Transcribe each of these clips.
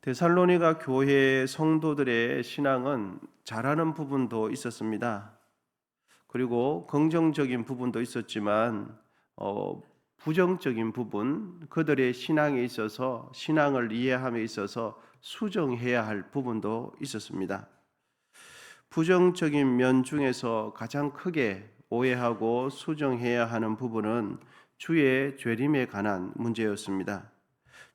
데살로니가 교회 성도들의 신앙은 잘하는 부분도 있었습니다. 그리고 긍정적인 부분도 있었지만 부정적인 부분, 그들의 신앙에 있어서 신앙을 이해함에 있어서 수정해야 할 부분도 있었습니다. 부정적인 면 중에서 가장 크게 오해하고 수정해야 하는 부분은 주의 죄림에 관한 문제였습니다.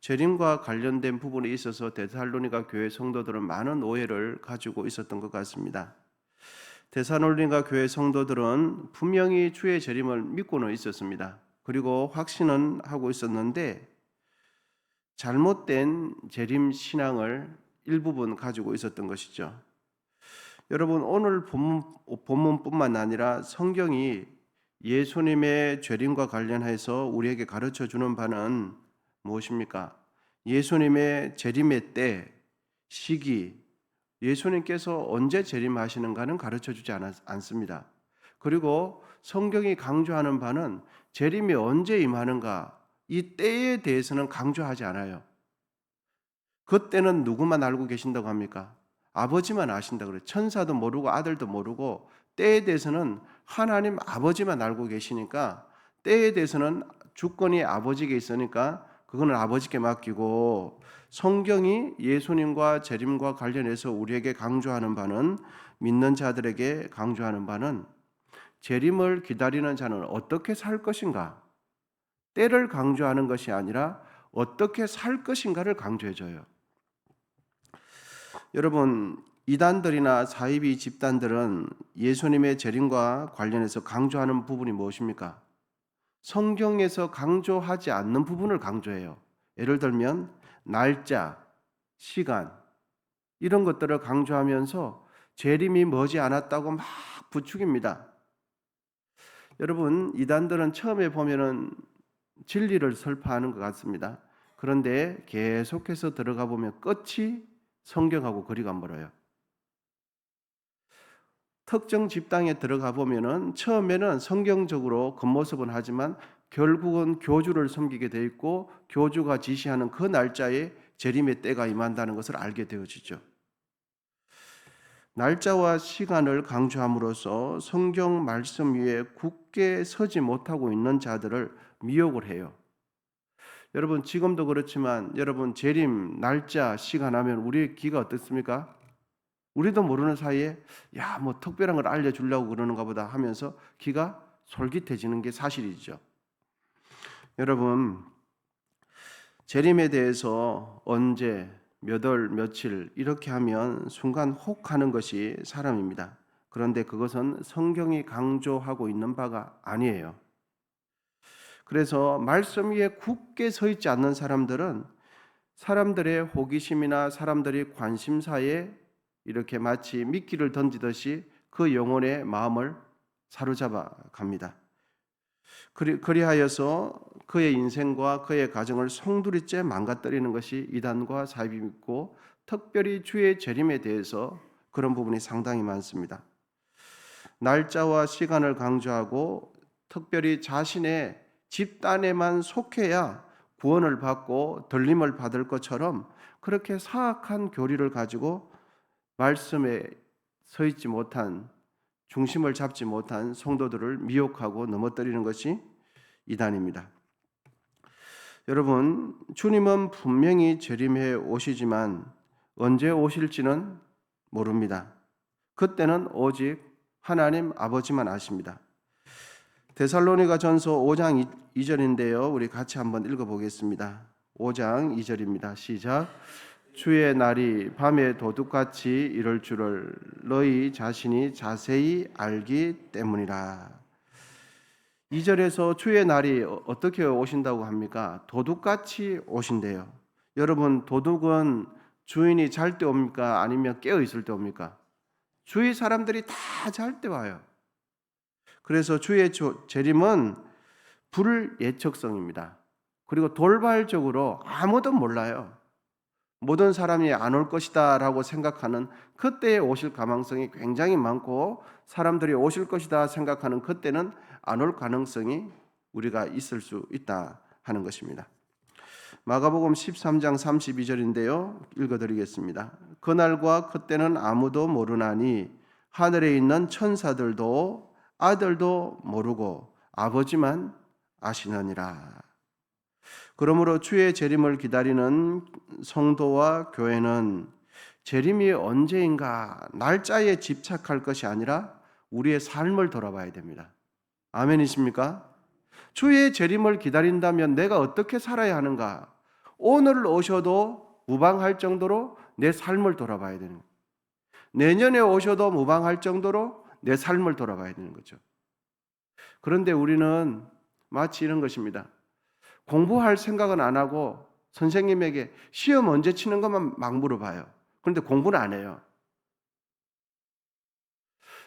재림과 관련된 부분에 있어서 데살로니가 교회 성도들은 많은 오해를 가지고 있었던 것 같습니다. 데살로니가 교회 성도들은 분명히 주의 재림을 믿고는 있었습니다. 그리고 확신은 하고 있었는데 잘못된 재림 신앙을 일부분 가지고 있었던 것이죠. 여러분, 오늘 본문뿐만 아니라 성경이 예수님의 재림과 관련해서 우리에게 가르쳐 주는 바는 무엇입니까? 예수님의 재림의 때, 시기, 예수님께서 언제 재림하시는가는 가르쳐 주지 않습니다. 그리고 성경이 강조하는 바는 재림이 언제 임하는가, 이 때에 대해서는 강조하지 않아요. 그때는 누구만 알고 계신다고 합니까? 아버지만 아신다고 그래요. 천사도 모르고 아들도 모르고 때에 대해서는 하나님 아버지만 알고 계시니까 때에 대해서는 주권이 아버지께 있으니까 그거는 아버지께 맡기고, 성경이 예수님과 재림과 관련해서 우리에게 강조하는 바는, 믿는 자들에게 강조하는 바는 재림을 기다리는 자는 어떻게 살 것인가, 때를 강조하는 것이 아니라 어떻게 살 것인가를 강조해줘요. 여러분, 이단들이나 사이비 집단들은 예수님의 재림과 관련해서 강조하는 부분이 무엇입니까? 성경에서 강조하지 않는 부분을 강조해요. 예를 들면 날짜, 시간, 이런 것들을 강조하면서 재림이 머지 않았다고 막 부추깁니다. 여러분, 이단들은 처음에 보면은 진리를 설파하는 것 같습니다. 그런데 계속해서 들어가 보면 끝이 성경하고 거리가 멀어요. 특정 집단에 들어가 보면은 처음에는 성경적으로 겉모습은 하지만 결국은 교주를 섬기게 돼 있고, 교주가 지시하는 그 날짜에 재림의 때가 임한다는 것을 알게 되어지죠. 날짜와 시간을 강조함으로써 성경 말씀 위에 굳게 서지 못하고 있는 자들을 미혹을 해요. 여러분, 지금도 그렇지만 여러분, 재림 날짜 시간 하면 우리의 귀가 어떻습니까? 우리도 모르는 사이에 뭐 특별한 걸 알려주려고 그러는가 보다 하면서 귀가 솔깃해지는 게 사실이죠. 여러분, 재림에 대해서 언제, 몇 월, 며칠 이렇게 하면 순간 혹 하는 것이 사람입니다. 그런데 그것은 성경이 강조하고 있는 바가 아니에요. 그래서 말씀 위에 굳게 서 있지 않는 사람들은 사람들의 호기심이나 사람들이 관심사에 이렇게 마치 미끼를 던지듯이 그 영혼의 마음을 사로잡아 갑니다. 그리하여서 그의 인생과 그의 가정을 송두리째 망가뜨리는 것이 이단과 사이비이고, 특별히 주의 재림에 대해서 그런 부분이 상당히 많습니다. 날짜와 시간을 강조하고 특별히 자신의 집단에만 속해야 구원을 받고 들림을 받을 것처럼 그렇게 사악한 교리를 가지고 말씀에 서 있지 못한, 중심을 잡지 못한 성도들을 미혹하고 넘어뜨리는 것이 이단입니다. 여러분, 주님은 분명히 재림해 오시지만 언제 오실지는 모릅니다. 그때는 오직 하나님 아버지만 아십니다. 데살로니가 전서 5장 2절인데요. 우리 같이 한번 읽어보겠습니다. 5장 2절입니다. 시작. 주의 날이 밤에 도둑같이 이럴 줄을 너희 자신이 자세히 알기 때문이라. 2절에서 주의 날이 어떻게 오신다고 합니까? 도둑같이 오신대요. 여러분, 도둑은 주인이 잘 때 옵니까? 아니면 깨어 있을 때 옵니까? 주위 사람들이 다 잘 때 와요. 그래서 주의 재림은 불예측성입니다. 그리고 돌발적으로 아무도 몰라요. 모든 사람이 안 올 것이다 라고 생각하는 그때에 오실 가능성이 굉장히 많고, 사람들이 오실 것이다 생각하는 그때는 안 올 가능성이 우리가 있을 수 있다 하는 것입니다. 마가복음 13장 32절인데요. 읽어드리겠습니다. 그날과 그때는 아무도 모르나니 하늘에 있는 천사들도 아들도 모르고 아버지만 아시느니라. 그러므로 주의 재림을 기다리는 성도와 교회는 재림이 언제인가 날짜에 집착할 것이 아니라 우리의 삶을 돌아봐야 됩니다. 아멘이십니까? 주의 재림을 기다린다면 내가 어떻게 살아야 하는가? 오늘 오셔도 무방할 정도로 내 삶을 돌아봐야 되는 거예요. 내년에 오셔도 무방할 정도로 내 삶을 돌아봐야 되는 거죠. 그런데 우리는 마치 이런 것입니다. 공부할 생각은 안 하고 선생님에게 시험 언제 치는 것만 막 물어봐요. 그런데 공부는 안 해요.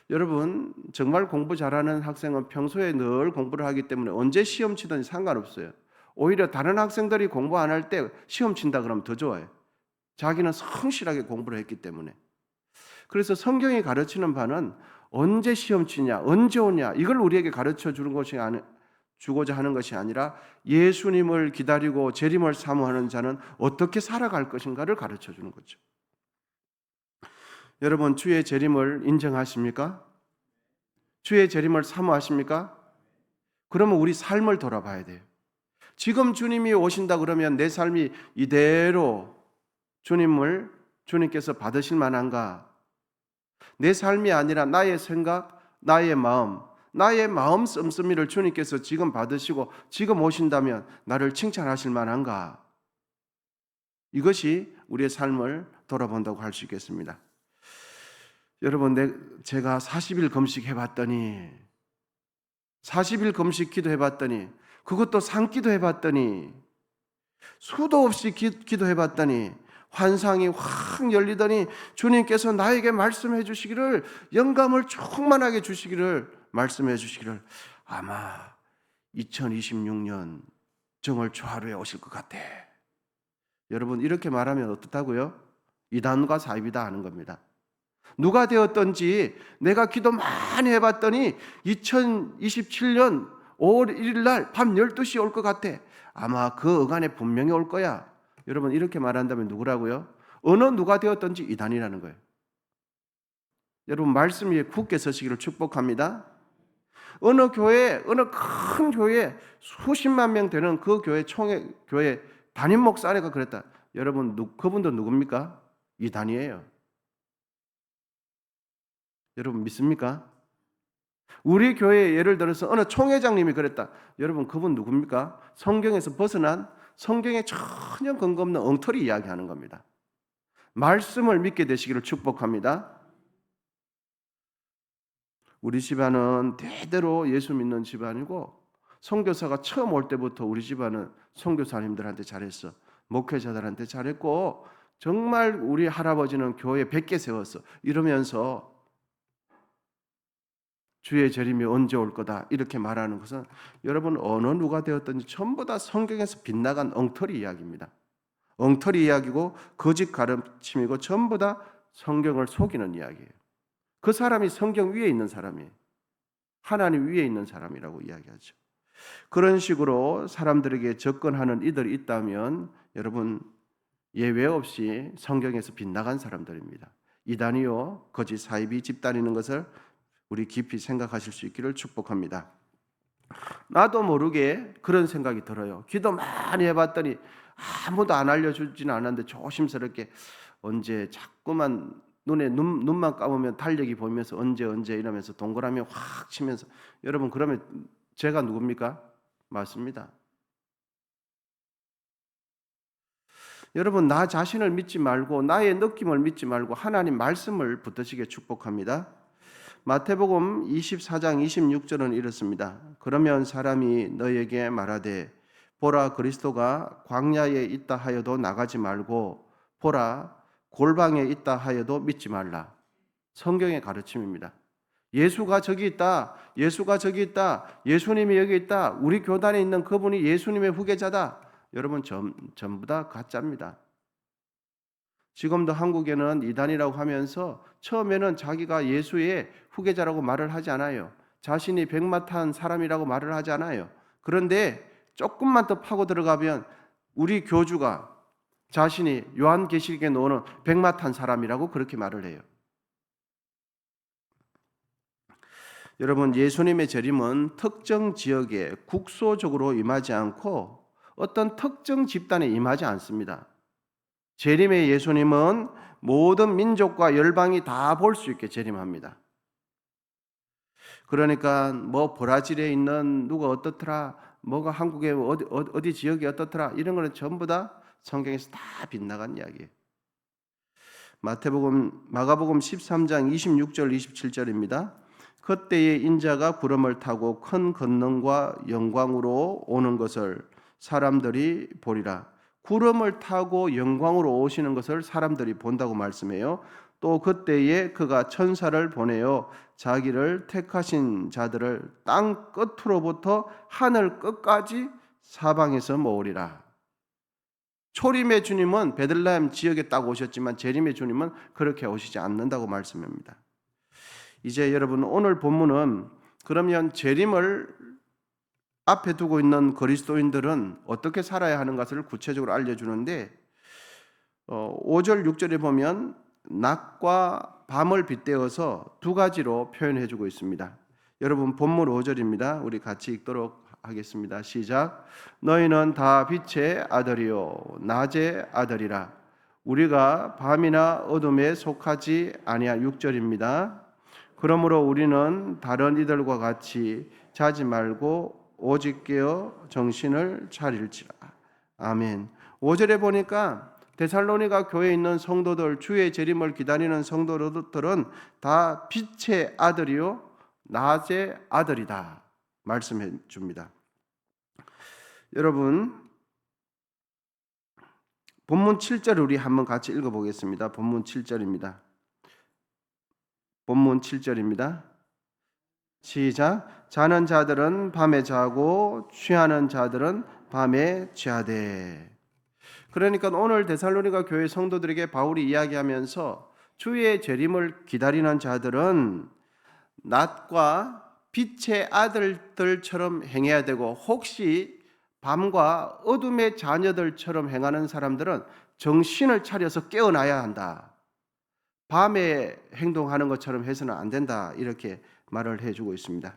여러분, 정말 공부 잘하는 학생은 평소에 늘 공부를 하기 때문에 언제 시험 치든지 상관없어요. 오히려 다른 학생들이 공부 안 할 때 시험 친다 그러면 더 좋아요. 자기는 성실하게 공부를 했기 때문에. 그래서 성경이 가르치는 바는 언제 시험 치냐, 언제 오냐, 이걸 우리에게 가르쳐 주고자 하는 것이 아니라 예수님을 기다리고 재림을 사모하는 자는 어떻게 살아갈 것인가를 가르쳐 주는 거죠. 여러분, 주의 재림을 인정하십니까? 주의 재림을 사모하십니까? 그러면 우리 삶을 돌아봐야 돼요. 지금 주님이 오신다 그러면 내 삶이 이대로 주님께서 받으실 만한가? 내 삶이 아니라 나의 생각, 나의 마음 씀씀이를 주님께서 지금 받으시고 지금 오신다면 나를 칭찬하실 만한가? 이것이 우리의 삶을 돌아본다고 할 수 있겠습니다. 여러분, 제가 40일 금식 해봤더니 40일 금식 기도해봤더니 그것도 산기도 해봤더니 수도 없이 기도해봤더니 환상이 확 열리더니 주님께서 나에게 말씀해 주시기를, 영감을 충만하게 주시기를, 말씀해 주시기를 아마 2026년 정월 초하루에 오실 것 같아. 여러분, 이렇게 말하면 어떻다고요? 이단과 사입이다 하는 겁니다. 누가 되었든지 내가 기도 많이 해봤더니 2027년 5월 1일 날 밤 12시에 올 것 같아. 아마 그 어간에 분명히 올 거야. 여러분, 이렇게 말한다면 누구라고요? 어느 누가 되었든지 이단이라는 거예요. 여러분, 말씀 위에 굳게 서시기를 축복합니다. 어느 교회, 어느 큰 교회 수십만 명 되는 그 교회 담임 목사가 그랬다. 여러분, 그분도 누굽니까? 이단이에요. 여러분, 믿습니까? 우리 교회에 예를 들어서 어느 총회장님이 그랬다. 여러분, 그분 누굽니까? 성경에서 벗어난, 성경에 전혀 근거 없는 엉터리 이야기하는 겁니다. 말씀을 믿게 되시기를 축복합니다. 우리 집안은 대대로 예수 믿는 집안이고, 선교사가 처음 올 때부터 우리 집안은 선교사님들한테 잘했어. 목회자들한테 잘했고, 정말 우리 할아버지는 교회 100개 세웠어. 이러면서 주의 재림이 언제 올 거다 이렇게 말하는 것은 여러분, 어느 누가 되었든지 전부 다 성경에서 빗나간 엉터리 이야기입니다. 엉터리 이야기고 거짓 가르침이고 전부 다 성경을 속이는 이야기예요. 그 사람이 성경 위에 있는 사람이에요. 하나님 위에 있는 사람이라고 이야기하죠. 그런 식으로 사람들에게 접근하는 이들이 있다면 여러분, 예외 없이 성경에서 빗나간 사람들입니다. 이단이요 거짓 사이비 집단이는 것을 우리 깊이 생각하실 수 있기를 축복합니다. 나도 모르게 그런 생각이 들어요. 기도 많이 해봤더니 아무도 안 알려주지는 않았는데 조심스럽게 언제 자꾸만 눈만 감으면 달력이 보이면서 언제 이러면서 동그라미 확 치면서, 여러분, 그러면 제가 누굽니까? 맞습니다. 여러분, 나 자신을 믿지 말고 나의 느낌을 믿지 말고 하나님 말씀을 붙드시게 축복합니다. 마태복음 24장 26절은 이렇습니다. 그러면 사람이 너에게 말하되 보라, 그리스도가 광야에 있다 하여도 나가지 말고 보라, 골방에 있다 하여도 믿지 말라. 성경의 가르침입니다. 예수가 저기 있다, 예수가 저기 있다, 예수님이 여기 있다, 우리 교단에 있는 그분이 예수님의 후계자다. 여러분, 전부 다 가짜입니다. 지금도 한국에는 이단이라고 하면서 처음에는 자기가 예수의 후계자라고 말을 하지 않아요. 자신이 백마 탄 사람이라고 말을 하지 않아요. 그런데 조금만 더 파고 들어가면 우리 교주가 자신이 요한계시록에 나오는 백마 탄 사람이라고 그렇게 말을 해요. 여러분, 예수님의 재림은 특정 지역에 국소적으로 임하지 않고 어떤 특정 집단에 임하지 않습니다. 재림의 예수님은 모든 민족과 열방이 다 볼 수 있게 재림합니다. 그러니까 뭐 브라질에 있는 누가 어떻더라, 뭐가 한국의 어디 지역이 어떻더라, 이런 거는 전부 다 성경에서 다 빗나간 이야기예요. 마가복음 13장 26절 27절입니다. 그때에 인자가 구름을 타고 큰 권능과 영광으로 오는 것을 사람들이 보리라. 구름을 타고 영광으로 오시는 것을 사람들이 본다고 말씀해요. 또 그때에 그가 천사를 보내어 자기를 택하신 자들을 땅 끝으로부터 하늘 끝까지 사방에서 모으리라. 초림의 주님은 베들레헴 지역에 딱 오셨지만 재림의 주님은 그렇게 오시지 않는다고 말씀합니다. 이제 여러분, 오늘 본문은 그러면 재림을 앞에 두고 있는 그리스도인들은 어떻게 살아야 하는 것을 구체적으로 알려주는데 5절 6절에 보면 낮과 밤을 빗대어서 두 가지로 표현해주고 있습니다. 여러분, 본문 5절입니다. 우리 같이 읽도록 하겠습니다. 시작. 너희는 다 빛의 아들이요 낮의 아들이라. 우리가 밤이나 어둠에 속하지 아니하. 6절입니다. 그러므로 우리는 다른 이들과 같이 자지 말고 오직 깨어 정신을 차릴지라. 아멘. 5절에 보니까 데살로니가 교회에 있는 성도들, 주의 재림을 기다리는 성도들은 다 빛의 아들이요 낮의 아들이다 말씀해 줍니다. 여러분, 본문 7절 우리 한번 같이 읽어보겠습니다. 본문 7절입니다. 본문 7절입니다. 시작. 자는 자들은 밤에 자고 취하는 자들은 밤에 취하되. 그러니까 오늘 데살로니가 교회 성도들에게 바울이 이야기하면서 주의 재림을 기다리는 자들은 낮과 빛의 아들들처럼 행해야 되고, 혹시 밤과 어둠의 자녀들처럼 행하는 사람들은 정신을 차려서 깨어나야 한다. 밤에 행동하는 것처럼 해서는 안 된다. 이렇게 말을 해주고 있습니다.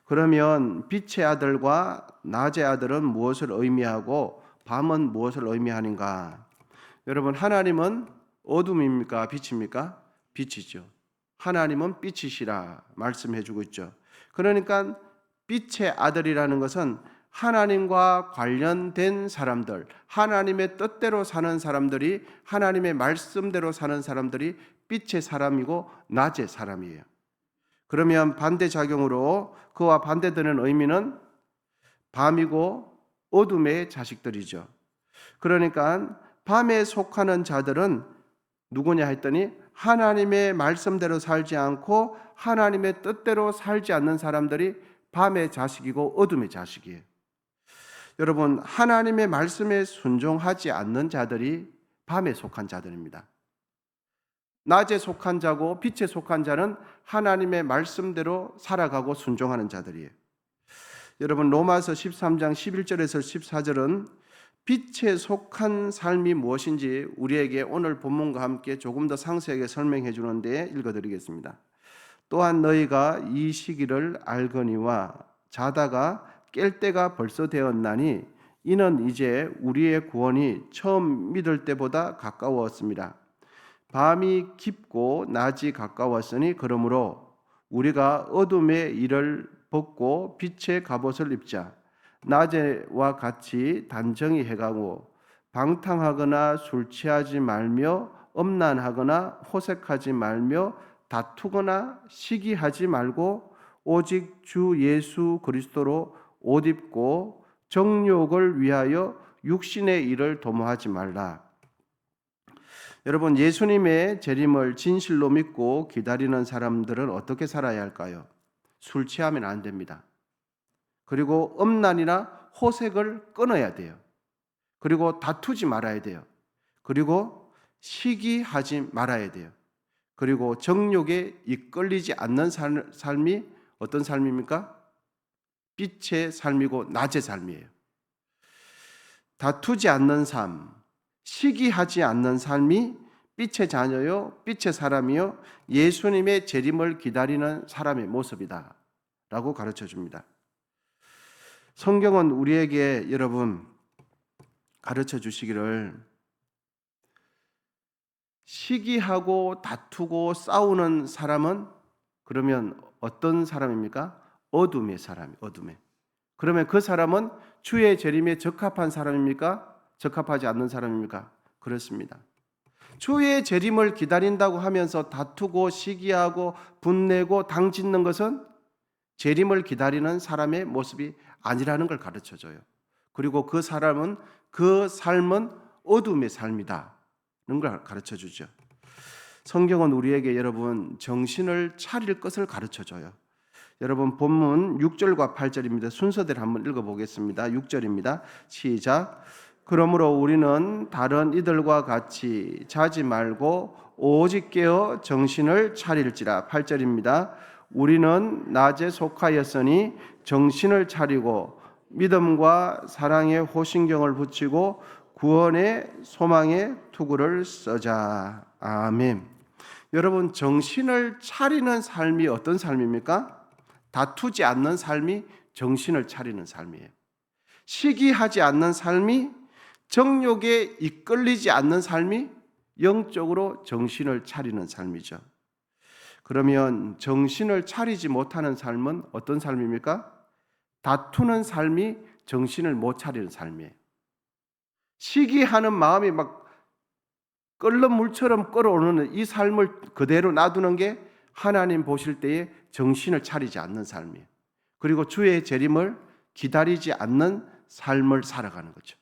그러면 빛의 아들과 낮의 아들은 무엇을 의미하고 밤은 무엇을 의미하는가? 여러분, 하나님은 어둠입니까? 빛입니까? 빛이죠. 하나님은 빛이시라 말씀해주고 있죠. 그러니까 빛의 아들이라는 것은 하나님과 관련된 사람들, 하나님의 뜻대로 사는 사람들이, 하나님의 말씀대로 사는 사람들이 빛의 사람이고 낮의 사람이에요. 그러면 반대작용으로 그와 반대되는 의미는 밤이고 어둠의 자식들이죠. 그러니까 밤에 속하는 자들은 누구냐 했더니 하나님의 말씀대로 살지 않고 하나님의 뜻대로 살지 않는 사람들이 밤의 자식이고 어둠의 자식이에요. 여러분, 하나님의 말씀에 순종하지 않는 자들이 밤에 속한 자들입니다. 낮에 속한 자고 빛에 속한 자는 하나님의 말씀대로 살아가고 순종하는 자들이에요. 여러분, 로마서 13장 11절에서 14절은 빛에 속한 삶이 무엇인지 우리에게 오늘 본문과 함께 조금 더 상세하게 설명해 주는데 읽어드리겠습니다. 또한 너희가 이 시기를 알거니와 자다가 깰 때가 벌써 되었나니 이는 이제 우리의 구원이 처음 믿을 때보다 가까웠습니다. 밤이 깊고 낮이 가까웠으니 그러므로 우리가 어둠의 일을 벗고 빛의 갑옷을 입자. 낮에와 같이 단정히 행하고 방탕하거나 술 취하지 말며 음란하거나 호색하지 말며 다투거나 시기하지 말고 오직 주 예수 그리스도로 옷 입고 정욕을 위하여 육신의 일을 도모하지 말라. 여러분, 예수님의 재림을 진실로 믿고 기다리는 사람들은 어떻게 살아야 할까요? 술 취하면 안 됩니다. 그리고 음란이나 호색을 끊어야 돼요. 그리고 다투지 말아야 돼요. 그리고 시기하지 말아야 돼요. 그리고 정욕에 이끌리지 않는 삶이 어떤 삶입니까? 빛의 삶이고 낮의 삶이에요. 다투지 않는 삶, 시기하지 않는 삶이 빛의 자녀요, 빛의 사람이요, 예수님의 재림을 기다리는 사람의 모습이다 라고 가르쳐 줍니다. 성경은 우리에게 여러분 가르쳐 주시기를 시기하고 다투고 싸우는 사람은 그러면 어떤 사람입니까? 어둠의 사람, 어둠의. 그러면 그 사람은 주의 재림에 적합한 사람입니까? 적합하지 않는 사람입니까? 그렇습니다. 주의 재림을 기다린다고 하면서 다투고 시기하고 분내고 당짓는 것은 재림을 기다리는 사람의 모습이 아니라는 걸 가르쳐줘요. 그리고 그 사람은 그 삶은 어둠의 삶이다 는 걸 가르쳐주죠. 성경은 우리에게 여러분 정신을 차릴 것을 가르쳐줘요. 여러분 본문 6절과 8절입니다. 순서대로 한번 읽어보겠습니다. 6절입니다. 시작. 그러므로 우리는 다른 이들과 같이 자지 말고 오직 깨어 정신을 차릴지라. 8절입니다. 우리는 낮에 속하였으니 정신을 차리고 믿음과 사랑에 호신경을 붙이고 구원의 소망의 투구를 써자. 아멘. 여러분 정신을 차리는 삶이 어떤 삶입니까? 다투지 않는 삶이 정신을 차리는 삶이에요. 시기하지 않는 삶이 정욕에 이끌리지 않는 삶이 영적으로 정신을 차리는 삶이죠. 그러면 정신을 차리지 못하는 삶은 어떤 삶입니까? 다투는 삶이 정신을 못 차리는 삶이에요. 시기하는 마음이 막 끓는 물처럼 끓어오르는 이 삶을 그대로 놔두는 게 하나님 보실 때에 정신을 차리지 않는 삶이에요. 그리고 주의 재림을 기다리지 않는 삶을 살아가는 거죠.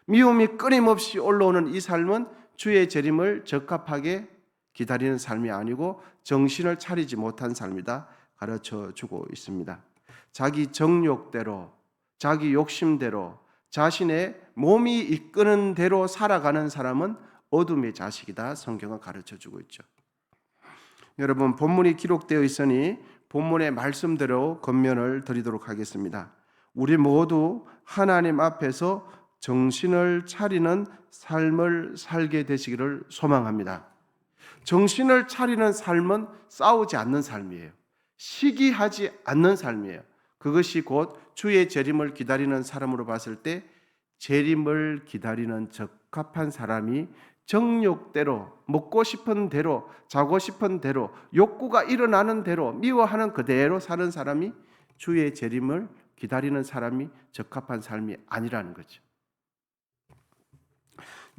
미움이 끊임없이 올라오는 이 삶은 주의 재림을 적합하게 기다리는 삶이 아니고 정신을 차리지 못한 삶이다 가르쳐 주고 있습니다. 자기 정욕대로, 자기 욕심대로, 자신의 몸이 이끄는 대로 살아가는 사람은 어둠의 자식이다 성경은 가르쳐 주고 있죠. 여러분 본문이 기록되어 있으니 본문의 말씀대로 권면을 드리도록 하겠습니다. 우리 모두 하나님 앞에서 정신을 차리는 삶을 살게 되시기를 소망합니다. 정신을 차리는 삶은 싸우지 않는 삶이에요. 시기하지 않는 삶이에요. 그것이 곧 주의 재림을 기다리는 사람으로 봤을 때 재림을 기다리는 적합한 사람이 정욕대로 먹고 싶은 대로 자고 싶은 대로 욕구가 일어나는 대로 미워하는 그대로 사는 사람이 주의 재림을 기다리는 사람이 적합한 삶이 아니라는 거죠.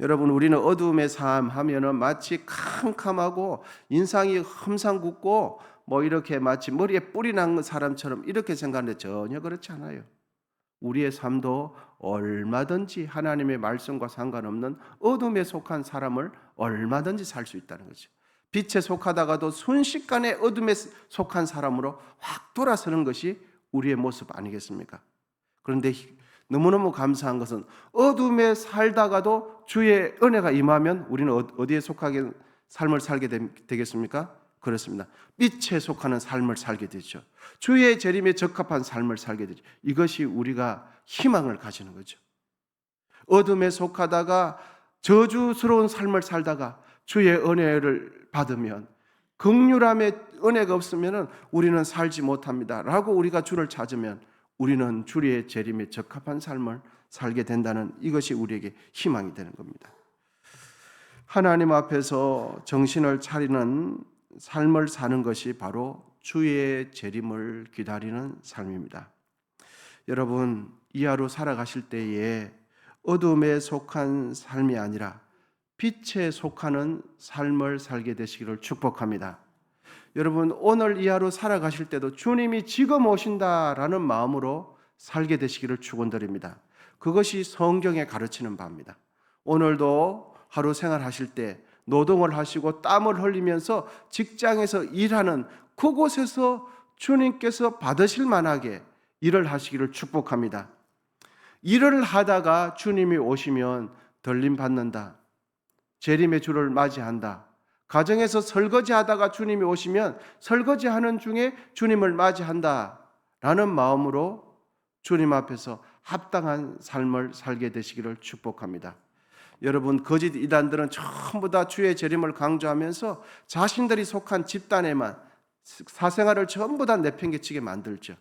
여러분 우리는 어두움의 삶 하면은 마치 캄캄하고 인상이 험상궂고 뭐 이렇게 마치 머리에 뿔이 난 사람처럼 이렇게 생각하는데 전혀 그렇지 않아요. 우리의 삶도 얼마든지 하나님의 말씀과 상관없는 어둠에 속한 사람을 얼마든지 살 수 있다는 거죠. 빛에 속하다가도 순식간에 어둠에 속한 사람으로 확 돌아서는 것이 우리의 모습 아니겠습니까? 그런데 너무너무 감사한 것은 어둠에 살다가도 주의 은혜가 임하면 우리는 어디에 속하게 삶을 살게 되겠습니까? 그렇습니다. 빛에 속하는 삶을 살게 되죠. 주의 재림에 적합한 삶을 살게 되죠. 이것이 우리가 희망을 가지는 거죠. 어둠에 속하다가 저주스러운 삶을 살다가 주의 은혜를 받으면 긍휼함의 은혜가 없으면 우리는 살지 못합니다 라고 우리가 주를 찾으면 우리는 주의 재림에 적합한 삶을 살게 된다는 이것이 우리에게 희망이 되는 겁니다. 하나님 앞에서 정신을 차리는 삶을 사는 것이 바로 주의 재림을 기다리는 삶입니다. 여러분 이 하루 살아가실 때에 어둠에 속한 삶이 아니라 빛에 속하는 삶을 살게 되시기를 축복합니다. 여러분 오늘 이 하루 살아가실 때도 주님이 지금 오신다라는 마음으로 살게 되시기를 축원드립니다. 그것이 성경에 가르치는 바입니다. 오늘도 하루 생활하실 때 노동을 하시고 땀을 흘리면서 직장에서 일하는 그곳에서 주님께서 받으실 만하게 일을 하시기를 축복합니다. 일을 하다가 주님이 오시면 덜림 받는다. 재림의 주를 맞이한다. 가정에서 설거지하다가 주님이 오시면 설거지하는 중에 주님을 맞이한다 라는 마음으로 주님 앞에서 합당한 삶을 살게 되시기를 축복합니다. 여러분, 거짓 이단들은 전부 다 주의 재림을 강조하면서 자신들이 속한 집단에만 사생활을 전부 다 내팽개치게 만들죠.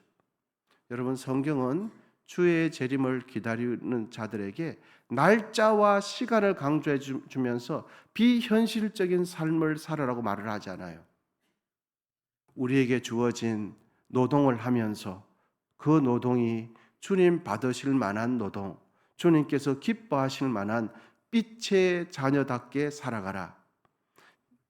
여러분, 성경은 주의 재림을 기다리는 자들에게 날짜와 시간을 강조해 주면서 비현실적인 삶을 살아라고 말을 하지 않아요. 우리에게 주어진 노동을 하면서 그 노동이 주님 받으실 만한 노동, 주님께서 기뻐하실 만한 빛의 자녀답게 살아가라.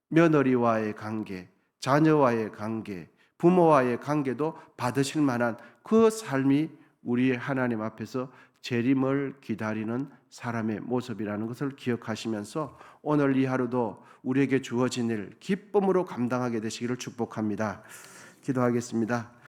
며느리와의 관계, 자녀와의 관계, 부모와의 관계도 받으실 만한 그 삶이 우리의 하나님 앞에서 재림을 기다리는 사람의 모습이라는 것을 기억하시면서 오늘 이 하루도 우리에게 주어진 일 기쁨으로 감당하게 되시기를 축복합니다. 기도하겠습니다.